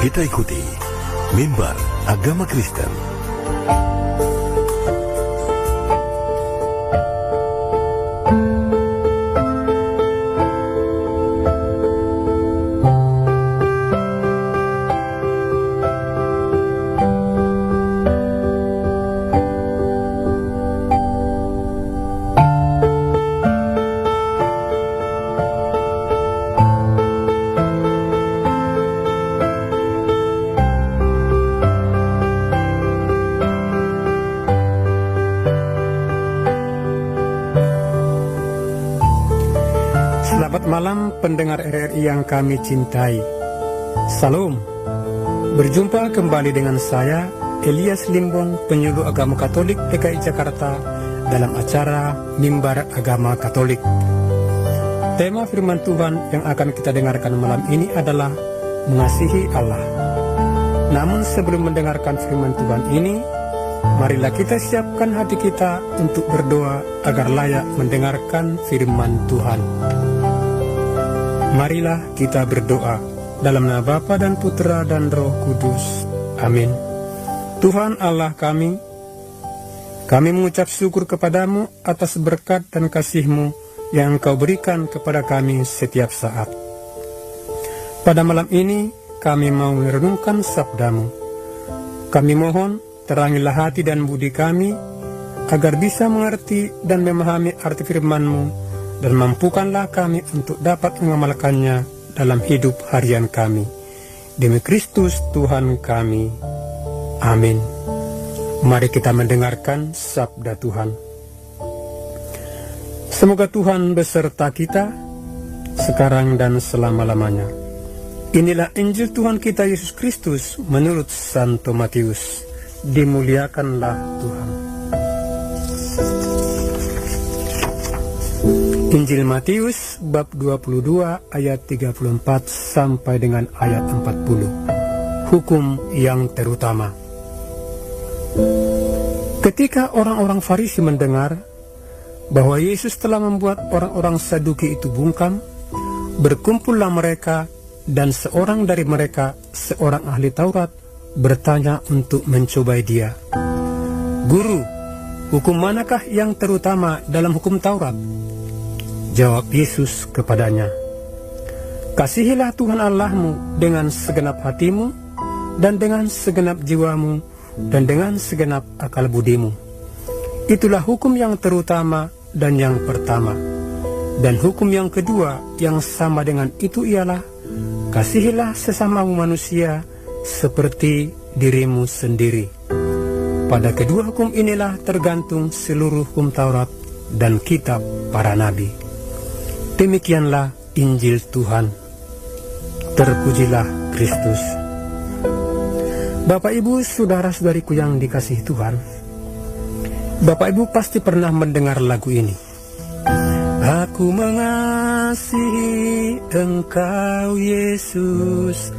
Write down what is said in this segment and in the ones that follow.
Kita ikuti Mimbar Agama Kristen. Selamat malam pendengar RRI yang kami cintai. Salam. Berjumpa kembali dengan saya, Elias Limbong, penyuluh agama Katolik DKI Jakarta dalam acara Mimbar Agama Katolik. Tema firman Tuhan yang akan kita dengarkan malam ini adalah mengasihi Allah. Namun sebelum mendengarkan firman Tuhan ini, marilah kita siapkan hati kita untuk berdoa agar layak mendengarkan firman Tuhan. Marilah kita berdoa dalam nama Bapa dan Putra dan Roh Kudus. Amin. Tuhan Allah kami mengucap syukur kepadamu atas berkat dan kasih-Mu yang Engkau berikan kepada kami setiap saat. Pada malam ini kami mau merenungkan sabda-Mu. Kami mohon terangilah hati dan budi kami agar bisa mengerti dan memahami arti firman-Mu, dan mampukanlah kami untuk dapat mengamalkannya dalam hidup harian kami. Demi Kristus Tuhan kami. Amin. Mari kita mendengarkan sabda Tuhan. Semoga Tuhan beserta kita sekarang dan selama-lamanya. Inilah Injil Tuhan kita Yesus Kristus menurut Santo Matius. Dimuliakanlah Tuhan. Injil Matius bab 22 ayat 34 sampai dengan ayat 40. Hukum yang terutama. Ketika orang-orang Farisi mendengar bahwa Yesus telah membuat orang-orang Saduki itu bungkam, berkumpullah mereka, dan seorang dari mereka, seorang ahli Taurat, bertanya untuk mencobai dia. Guru, hukum manakah yang terutama dalam hukum Taurat? Jawab Yesus kepadanya, kasihilah Tuhan Allahmu dengan segenap hatimu, dan dengan segenap jiwamu, dan dengan segenap akal budimu. Itulah hukum yang terutama dan yang pertama. Dan hukum yang kedua yang sama dengan itu ialah, kasihilah sesamamu manusia seperti dirimu sendiri. Pada kedua hukum inilah tergantung seluruh hukum Taurat dan kitab para nabi. Demikianlah Injil Tuhan. Terpujilah Kristus. Bapak Ibu, saudara-saudariku yang dikasihi Tuhan, Bapak Ibu pasti pernah mendengar lagu ini. Aku mengasihi Engkau Yesus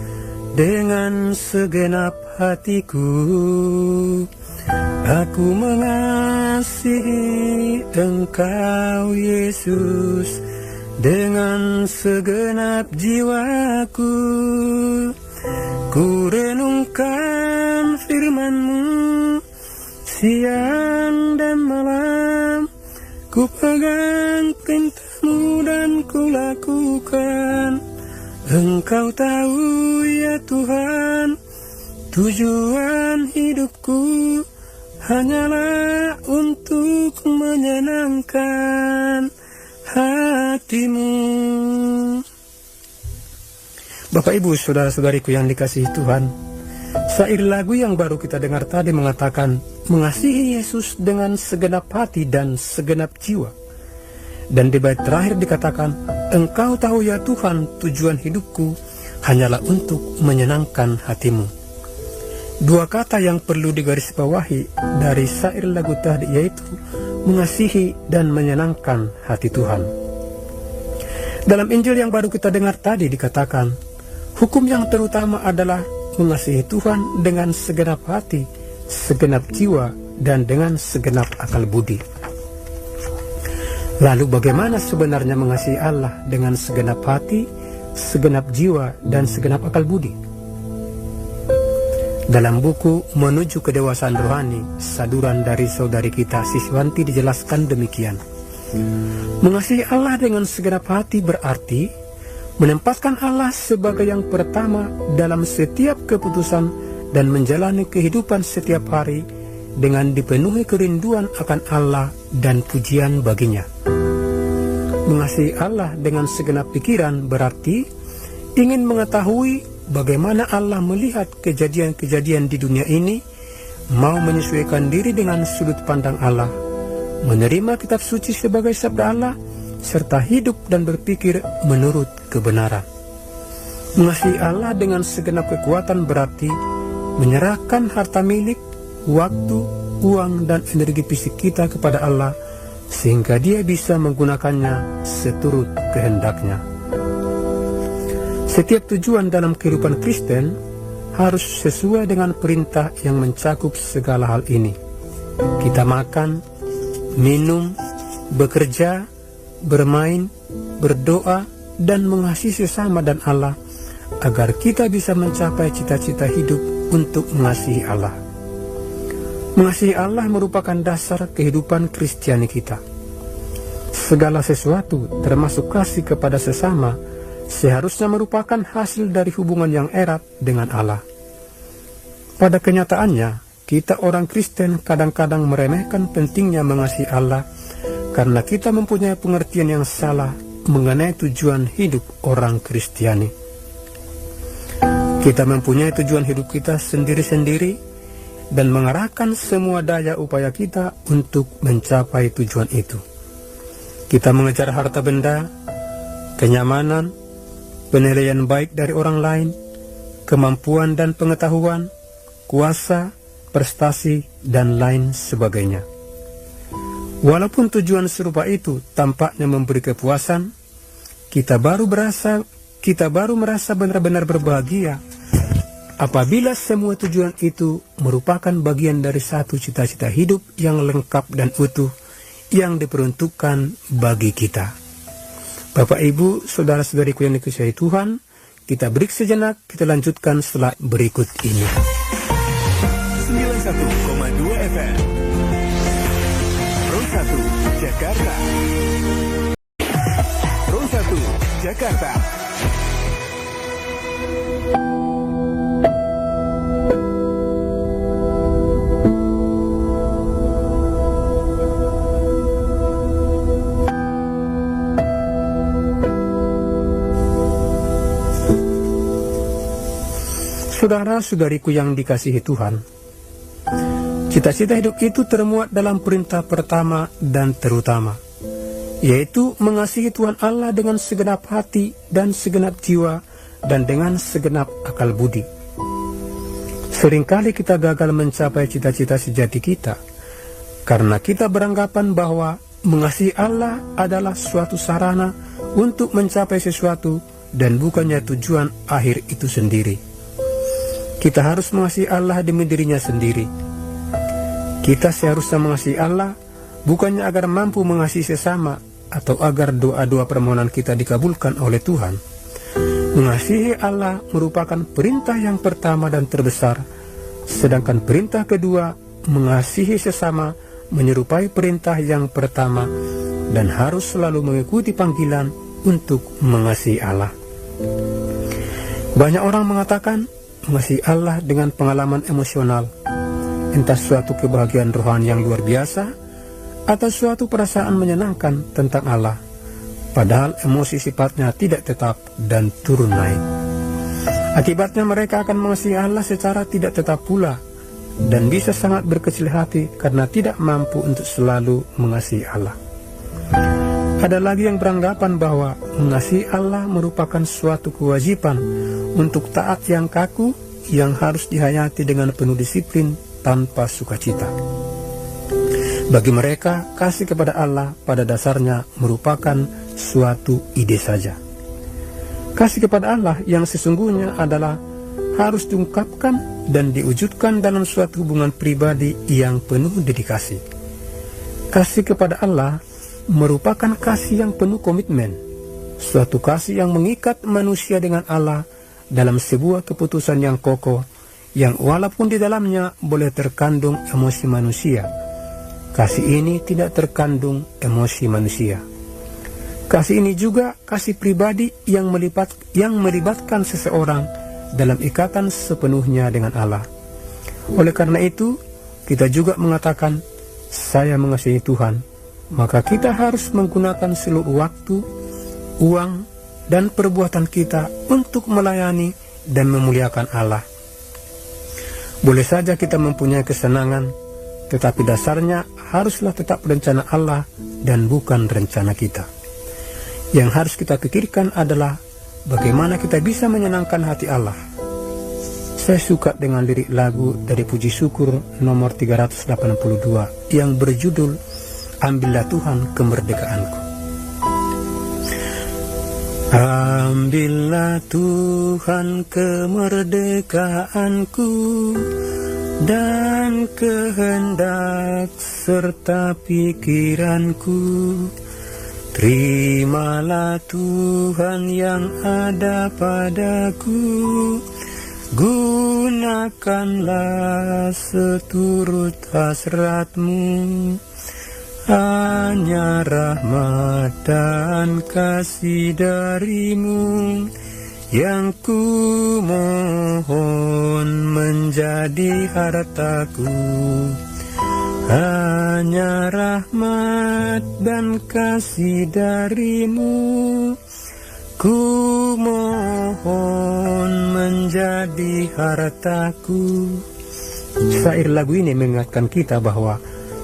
dengan segenap hatiku. Aku mengasihi Engkau Yesus dengan segenap jiwaku. Ku renungkan firman-Mu siang dan malam. Ku pegang perintah-Mu dan ku lakukan. Engkau tahu ya Tuhan, tujuan hidupku hanyalah untuk menyenangkan hati-Mu. Bapak Ibu, saudara-saudariku yang dikasihi Tuhan, syair lagu yang baru kita dengar tadi mengatakan mengasihi Yesus dengan segenap hati dan segenap jiwa. Dan di bait terakhir dikatakan, Engkau tahu ya Tuhan, tujuan hidupku hanyalah untuk menyenangkan hati-Mu. Dua kata yang perlu digarisbawahi dari syair lagu tadi yaitu mengasihi dan menyenangkan hati Tuhan. Dalam Injil yang baru kita dengar tadi dikatakan, hukum yang terutama adalah mengasihi Tuhan dengan segenap hati, segenap jiwa, dan dengan segenap akal budi. Lalu bagaimana sebenarnya mengasihi Allah dengan segenap hati, segenap jiwa, dan segenap akal budi? Dalam buku Menuju Kedewasaan Rohani, saduran dari saudari kita Siswanti dijelaskan demikian. Mengasihi Allah dengan segenap hati berarti menempatkan Allah sebagai yang pertama dalam setiap keputusan dan menjalani kehidupan setiap hari dengan dipenuhi kerinduan akan Allah dan pujian baginya. Mengasihi Allah dengan segenap pikiran berarti ingin mengetahui bagaimana Allah melihat kejadian-kejadian di dunia ini, mau menyesuaikan diri dengan sudut pandang Allah, menerima kitab suci sebagai sabda Allah, serta hidup dan berpikir menurut kebenaran. Mengasihi Allah dengan segenap kekuatan berarti menyerahkan harta milik, waktu, uang, dan energi fisik kita kepada Allah, sehingga Dia bisa menggunakannya seturut kehendaknya. Setiap tujuan dalam kehidupan Kristen harus sesuai dengan perintah yang mencakup segala hal ini. Kita makan, minum, bekerja, bermain, berdoa, dan mengasihi sesama dan Allah, agar kita bisa mencapai cita-cita hidup untuk mengasihi Allah. Mengasihi Allah merupakan dasar kehidupan Kristiani kita. Segala sesuatu, termasuk kasih kepada sesama, seharusnya merupakan hasil dari hubungan yang erat dengan Allah. Pada kenyataannya, kita orang Kristen kadang-kadang meremehkan pentingnya mengasihi Allah karena kita mempunyai pengertian yang salah mengenai tujuan hidup orang Kristiani. Kita mempunyai tujuan hidup kita sendiri-sendiri dan mengarahkan semua daya upaya kita untuk mencapai tujuan itu. Kita mengejar harta benda, kenyamanan, penilaian baik dari orang lain, kemampuan dan pengetahuan, kuasa, prestasi, dan lain sebagainya. Walaupun tujuan serupa itu tampaknya memberi kepuasan, kita baru merasa benar-benar berbahagia apabila semua tujuan itu merupakan bagian dari satu cita-cita hidup yang lengkap dan utuh yang diperuntukkan bagi kita. Bapak, Ibu, saudara-saudariku yang dikasihi Tuhan, kita break sejenak, kita lanjutkan setelah berikut ini. 91,2 FM Pro 1 Jakarta. Pro 1 Jakarta. Saudara-saudariku yang dikasihi Tuhan, cita-cita hidup itu termuat dalam perintah pertama dan terutama, yaitu mengasihi Tuhan Allah dengan segenap hati dan segenap jiwa dan dengan segenap akal budi. Seringkali kita gagal mencapai cita-cita sejati kita karena kita beranggapan bahwa mengasihi Allah adalah suatu sarana untuk mencapai sesuatu dan bukannya tujuan akhir itu sendiri. Kita harus mengasihi Allah demi dirinya sendiri. Kita seharusnya mengasihi Allah bukannya agar mampu mengasihi sesama atau agar doa-doa permohonan kita dikabulkan oleh Tuhan. Mengasihi Allah merupakan perintah yang pertama dan terbesar, sedangkan perintah kedua, mengasihi sesama, menyerupai perintah yang pertama dan harus selalu mengikuti panggilan untuk mengasihi Allah. Banyak orang mengatakan mengasihi Allah dengan pengalaman emosional, entah suatu kebahagiaan rohani yang luar biasa atau suatu perasaan menyenangkan tentang Allah, padahal emosi sifatnya tidak tetap dan turun naik. Akibatnya mereka akan mengasihi Allah secara tidak tetap pula dan bisa sangat berkecil hati karena tidak mampu untuk selalu mengasihi Allah. Ada lagi yang beranggapan bahwa mengasihi Allah merupakan suatu kewajiban untuk taat yang kaku yang harus dihayati dengan penuh disiplin tanpa sukacita. Bagi mereka, kasih kepada Allah pada dasarnya merupakan suatu ide saja. Kasih kepada Allah yang sesungguhnya adalah harus diungkapkan dan diwujudkan dalam suatu hubungan pribadi yang penuh dedikasi. Kasih kepada Allah merupakan kasih yang penuh komitmen, suatu kasih yang mengikat manusia dengan Allah dalam sebuah keputusan yang kokoh yang walaupun di dalamnya boleh terkandung emosi manusia, kasih ini tidak terkandung emosi manusia. Kasih ini juga kasih pribadi yang melibatkan seseorang dalam ikatan sepenuhnya dengan Allah. Oleh karena itu, kita juga mengatakan, saya mengasihi Tuhan, maka kita harus menggunakan seluruh waktu, uang, dan perbuatan kita untuk melayani dan memuliakan Allah. Boleh saja kita mempunyai kesenangan, tetapi dasarnya haruslah tetap rencana Allah dan bukan rencana kita. Yang harus kita pikirkan adalah bagaimana kita bisa menyenangkan hati Allah. Saya suka dengan lirik lagu dari Puji Syukur nomor 382 yang berjudul Ambillah Tuhan Kemerdekaanku. Ambillah Tuhan kemerdekaanku dan kehendak serta pikiranku. Terimalah Tuhan yang ada padaku, gunakanlah seturut hasratmu. Hanya rahmat dan kasih darimu yang ku mohon menjadi hartaku. Hanya rahmat dan kasih darimu ku mohon menjadi hartaku. Syair lagu ini mengingatkan kita bahwa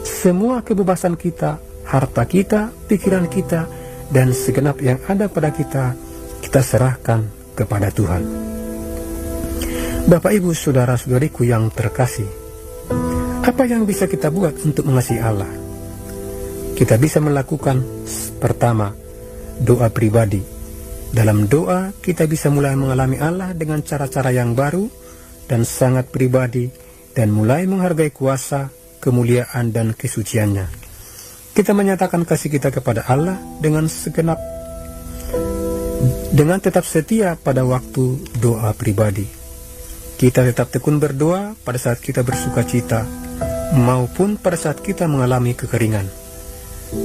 semua kebebasan kita, harta kita, pikiran kita, dan segenap yang ada pada kita, kita serahkan kepada Tuhan. Bapak, Ibu, saudara-saudariku yang terkasih, apa yang bisa kita buat untuk mengasihi Allah? Kita bisa melakukan, pertama, doa pribadi. Dalam doa, kita bisa mulai mengalami Allah dengan cara-cara yang baru dan sangat pribadi, dan mulai menghargai kuasa, kemuliaan dan kesuciannya. Kita menyatakan kasih kita kepada Allah dengan tetap setia pada waktu doa pribadi. Kita tetap tekun berdoa pada saat kita bersuka cita maupun pada saat kita mengalami kekeringan.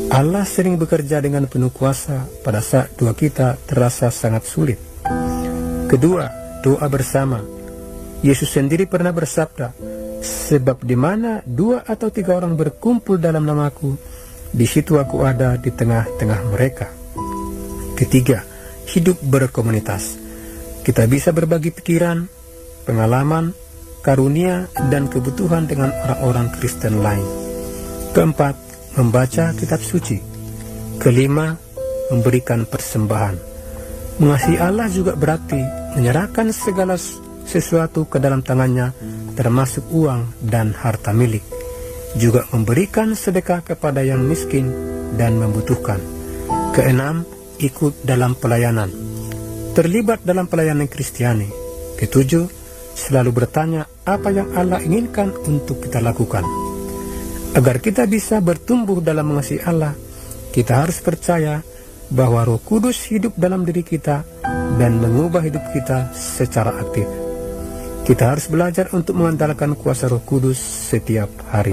Allah sering bekerja dengan penuh kuasa pada saat doa kita terasa sangat sulit. Kedua, doa bersama. Yesus sendiri pernah bersabda, sebab di mana 2 atau 3 orang berkumpul dalam namaku, di situ aku ada di tengah-tengah mereka. Ketiga, hidup berkomunitas. Kita bisa berbagi pikiran, pengalaman, karunia, dan kebutuhan dengan orang-orang Kristen lain. Keempat, membaca kitab suci. Kelima, memberikan persembahan. Mengasihi Allah juga berarti menyerahkan segala sesuatu ke dalam tangannya, termasuk uang dan harta milik. Juga memberikan sedekah kepada yang miskin dan membutuhkan. Keenam, ikut dalam pelayanan. Terlibat dalam pelayanan Kristiani. Ketujuh, selalu bertanya apa yang Allah inginkan untuk kita lakukan. Agar kita bisa bertumbuh dalam mengasihi Allah, kita harus percaya bahwa Roh Kudus hidup dalam diri kita dan mengubah hidup kita secara aktif. Kita harus belajar untuk mengandalkan kuasa Roh Kudus setiap hari.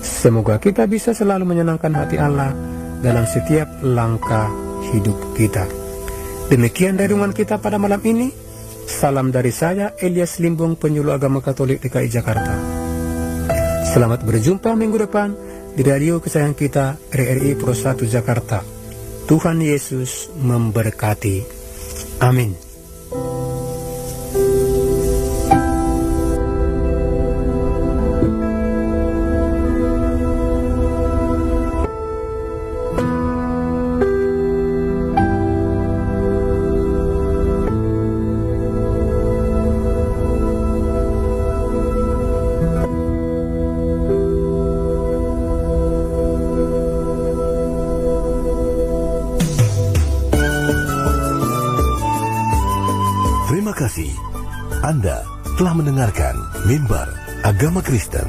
Semoga kita bisa selalu menyenangkan hati Allah dalam setiap langkah hidup kita. Demikian dari renungan kita pada malam ini. Salam dari saya, Elias Limbung, penyuluh agama Katolik DKI Jakarta. Selamat berjumpa minggu depan di radio kesayangan kita, RRI Pro 1 Jakarta. Tuhan Yesus memberkati. Amin. Terima kasih. Anda telah mendengarkan Mimbar Agama Kristen.